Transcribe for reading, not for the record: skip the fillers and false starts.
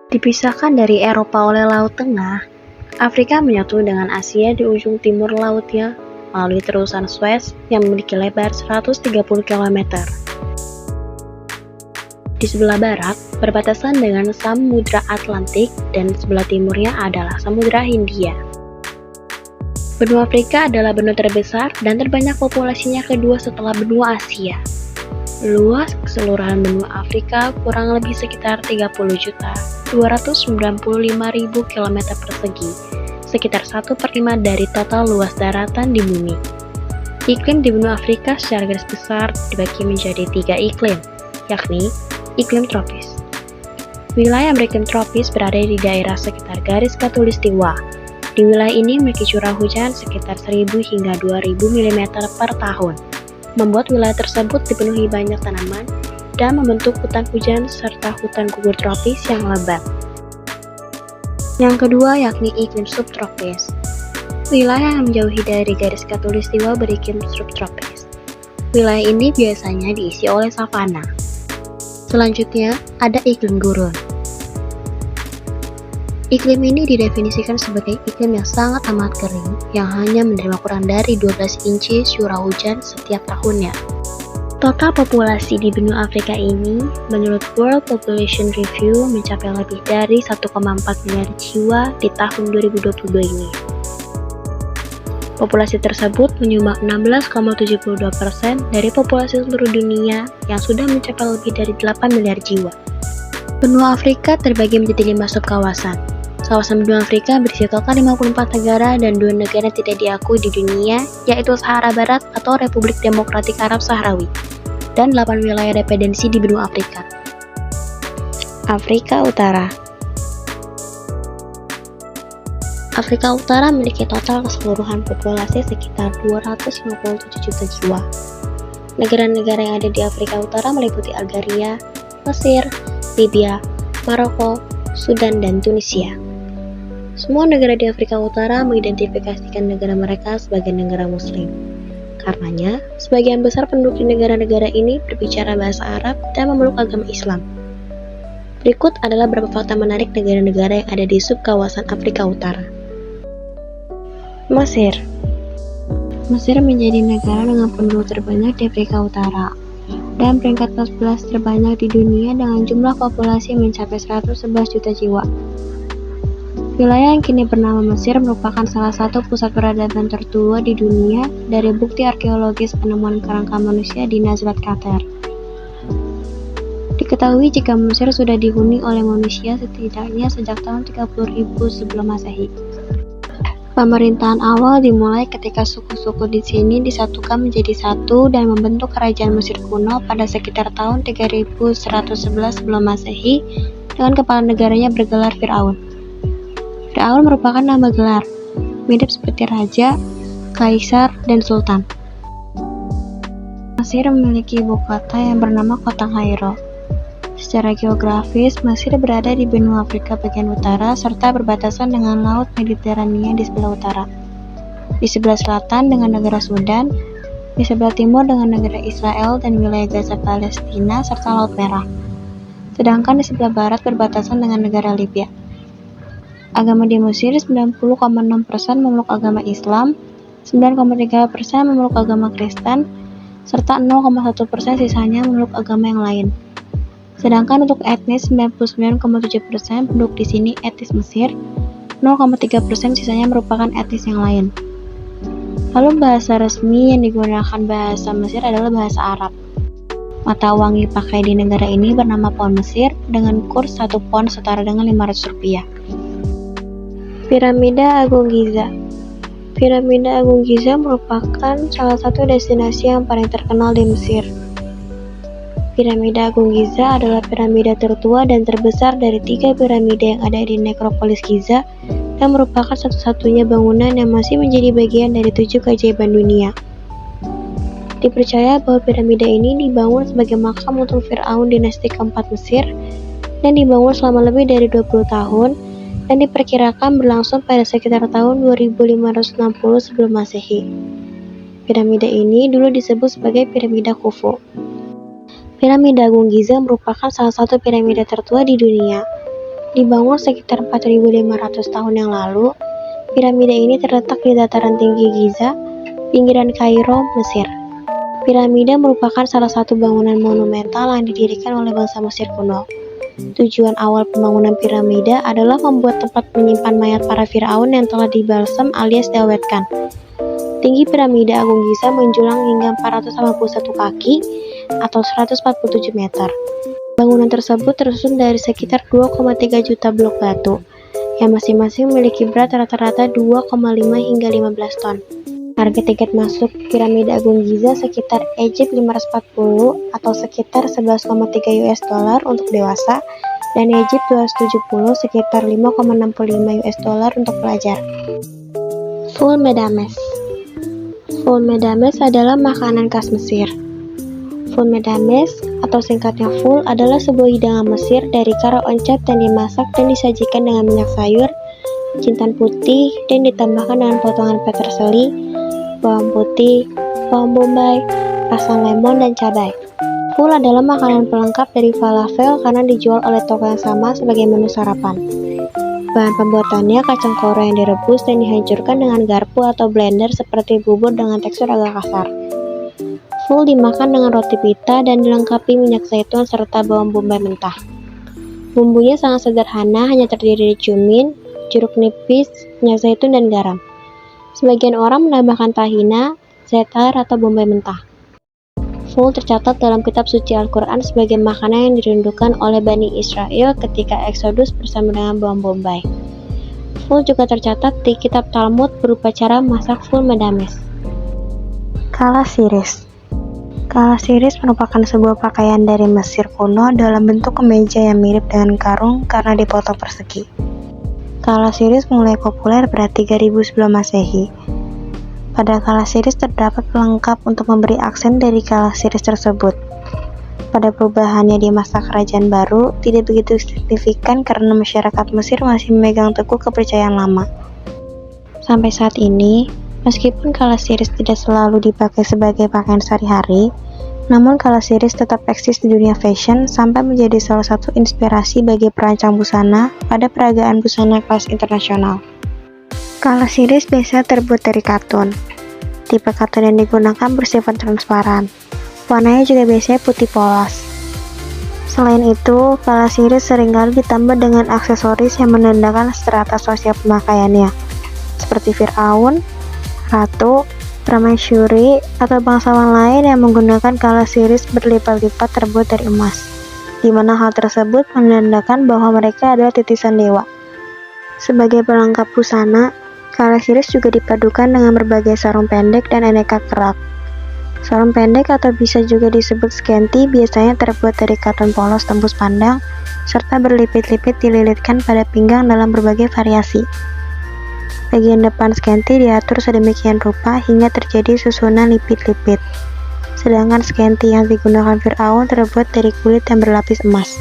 Dipisahkan dari Eropa oleh Laut Tengah, Afrika menyatu dengan Asia di ujung timur lautnya melalui terusan Suez yang memiliki lebar 130 km. Di sebelah barat, berbatasan dengan Samudra Atlantik dan sebelah timurnya adalah Samudra Hindia. Benua Afrika adalah benua terbesar dan terbanyak populasinya kedua setelah benua Asia. Luas keseluruhan benua Afrika kurang lebih sekitar 30.295.000 km persegi, sekitar 1/5 dari total luas daratan di bumi. Iklim di benua Afrika secara garis besar dibagi menjadi 3 iklim, yakni iklim tropis. Wilayah beriklim tropis berada di daerah sekitar garis khatulistiwa. Di wilayah ini memiliki curah hujan sekitar 1.000 hingga 2.000 mm per tahun, membuat wilayah tersebut dipenuhi banyak tanaman dan membentuk hutan hujan serta hutan gugur tropis yang lebat. Yang kedua yakni iklim subtropis. Wilayah yang menjauhi dari garis khatulistiwa beriklim subtropis. Wilayah ini biasanya diisi oleh savana. Selanjutnya ada iklim gurun. Iklim ini didefinisikan sebagai iklim yang sangat amat kering yang hanya menerima kurang dari 12 inci curah hujan setiap tahunnya. Total populasi di benua Afrika ini menurut World Population Review mencapai lebih dari 1,4 miliar jiwa di tahun 2022 ini. Populasi tersebut menyumbang 16,72% dari populasi seluruh dunia yang sudah mencapai lebih dari 8 miliar jiwa. Benua Afrika terbagi menjadi 5 subkawasan. Kawasan benua Afrika berisi total 54 negara dan 2 negara tidak diakui di dunia, yaitu Sahara Barat atau Republik Demokratik Arab Sahrawi, dan 8 wilayah dependensi di benua Afrika. Afrika Utara. Afrika Utara memiliki total keseluruhan populasi sekitar 257 juta jiwa. Negara-negara yang ada di Afrika Utara meliputi Algeria, Mesir, Libya, Maroko, Sudan, dan Tunisia. Semua negara di Afrika Utara mengidentifikasikan negara mereka sebagai negara Muslim. Karenanya, sebagian besar penduduk di negara-negara ini berbicara bahasa Arab dan memeluk agama Islam. Berikut adalah beberapa fakta menarik negara-negara yang ada di subkawasan Afrika Utara. Mesir. Mesir menjadi negara dengan penduduk terbanyak di Afrika Utara dan peringkat 14 terbanyak di dunia dengan jumlah populasi mencapai 111 juta jiwa. Wilayah yang kini bernama Mesir merupakan salah satu pusat peradaban tertua di dunia dari bukti arkeologis penemuan kerangka manusia di Nazlat Qatar. Diketahui jika Mesir sudah dihuni oleh manusia setidaknya sejak tahun 30.000 sebelum Masehi. Pemerintahan awal dimulai ketika suku-suku di sini disatukan menjadi satu dan membentuk kerajaan Mesir kuno pada sekitar tahun 3111 sebelum Masehi dengan kepala negaranya bergelar Firaun. Firaun merupakan nama gelar, mirip seperti raja, kaisar, dan sultan. Mesir memiliki ibu kota yang bernama Kota Kairo. Secara geografis, Mesir berada di benua Afrika bagian utara serta berbatasan dengan Laut Mediterania di sebelah utara. Di sebelah selatan dengan negara Sudan, di sebelah timur dengan negara Israel dan wilayah Gaza Palestina serta Laut Merah. Sedangkan di sebelah barat berbatasan dengan negara Libya. Agama di Mesir 90,6% memeluk agama Islam, 9,3% memeluk agama Kristen, serta 0,1% sisanya memeluk agama yang lain. Sedangkan untuk etnis 99,7% penduduk di sini etnis Mesir, 0,3% sisanya merupakan etnis yang lain. Lalu bahasa resmi yang digunakan bahasa Mesir adalah bahasa Arab. Mata uang yang dipakai di negara ini bernama Pound Mesir dengan kurs 1 pound setara dengan Rp500. Piramida Agung Giza. Piramida Agung Giza merupakan salah satu destinasi yang paling terkenal di Mesir. Piramida Agung Giza adalah piramida tertua dan terbesar dari 3 piramida yang ada di nekropolis Giza dan merupakan satu-satunya bangunan yang masih menjadi bagian dari 7 keajaiban dunia. Dipercaya bahwa piramida ini dibangun sebagai makam untuk Firaun dinasti keempat Mesir dan dibangun selama lebih dari 20 tahun dan diperkirakan berlangsung pada sekitar tahun 2560 sebelum Masehi. Piramida ini dulu disebut sebagai Piramida Khufu. Piramida Agung Giza merupakan salah satu piramida tertua di dunia. Dibangun sekitar 4.500 tahun yang lalu, piramida ini terletak di dataran tinggi Giza, pinggiran Kairo, Mesir. Piramida merupakan salah satu bangunan monumental yang didirikan oleh bangsa Mesir kuno. Tujuan awal pembangunan piramida adalah membuat tempat menyimpan mayat para firaun yang telah dibalsam alias diawetkan. Tinggi piramida Agung Giza menjulang hingga 481 kaki atau 147 meter. Bangunan tersebut tersusun dari sekitar 2,3 juta blok batu, yang masing-masing memiliki berat rata-rata 2,5 hingga 15 ton. Harga tiket masuk piramida Agung Giza sekitar Egypt 540 atau sekitar 11,3 US dollar untuk dewasa, dan Egypt 270 sekitar 5,65 US dollar untuk pelajar. Ful Medames. Ful Medames adalah makanan khas Mesir. Ful Medames atau singkatnya ful adalah sebuah hidangan Mesir dari kara oncom yang dimasak dan disajikan dengan minyak sayur, jintan putih, dan ditambahkan dengan potongan peterseli, bawang putih, bawang bombay, asam lemon, dan cabai. Ful adalah makanan pelengkap dari falafel karena dijual oleh toko yang sama sebagai menu sarapan. Bahan pembuatannya kacang koro yang direbus dan dihancurkan dengan garpu atau blender seperti bubur dengan tekstur agak kasar. Ful dimakan dengan roti pita dan dilengkapi minyak zaitun serta bawang bombay mentah. Bumbunya sangat sederhana, hanya terdiri dari cumin, jeruk nipis, minyak zaitun, dan garam. Sebagian orang menambahkan tahina, za'atar, atau bombay mentah. Ful tercatat dalam kitab suci Al-Quran sebagai makanan yang dirindukan oleh Bani Israel ketika Eksodus bersama dengan bawang bombay. Ful juga tercatat di kitab Talmud berupa cara masak ful medames. Kalasiris. Kalasiris merupakan sebuah pakaian dari Mesir kuno dalam bentuk kemeja yang mirip dengan karung karena dipotong persegi. Kalasiris mulai populer pada 3000 sebelum Masehi. Pada kalasiris terdapat pelengkap untuk memberi aksen dari kalasiris tersebut. Pada perubahannya di masa kerajaan baru, tidak begitu signifikan karena masyarakat Mesir masih memegang teguh kepercayaan lama. Sampai saat ini, meskipun kalasiris tidak selalu dipakai sebagai pakaian sehari-hari, namun kalasiris tetap eksis di dunia fashion sampai menjadi salah satu inspirasi bagi perancang busana pada peragaan busana kelas internasional. Kalasiris biasanya terbuat dari katun. Tipe katun yang digunakan bersifat transparan. Warnanya juga biasanya putih polos. Selain itu, kalasiris seringkali ditambah dengan aksesoris yang menandakan strata sosial pemakaiannya, seperti Firaun, ratu, permaisuri, atau bangsawan lain yang menggunakan kalasiris berlipat-lipat terbuat dari emas, di mana hal tersebut menandakan bahwa mereka adalah titisan dewa. Sebagai pelengkap busana, kalasiris juga dipadukan dengan berbagai sarung pendek dan aneka kerak. Sarung pendek atau bisa juga disebut scanty biasanya terbuat dari katun polos tembus pandang, serta berlipit-lipit dililitkan pada pinggang dalam berbagai variasi. Bagian depan scanty diatur sedemikian rupa hingga terjadi susunan lipit-lipit. Sedangkan scanty yang digunakan Firaun terbuat dari kulit yang berlapis emas.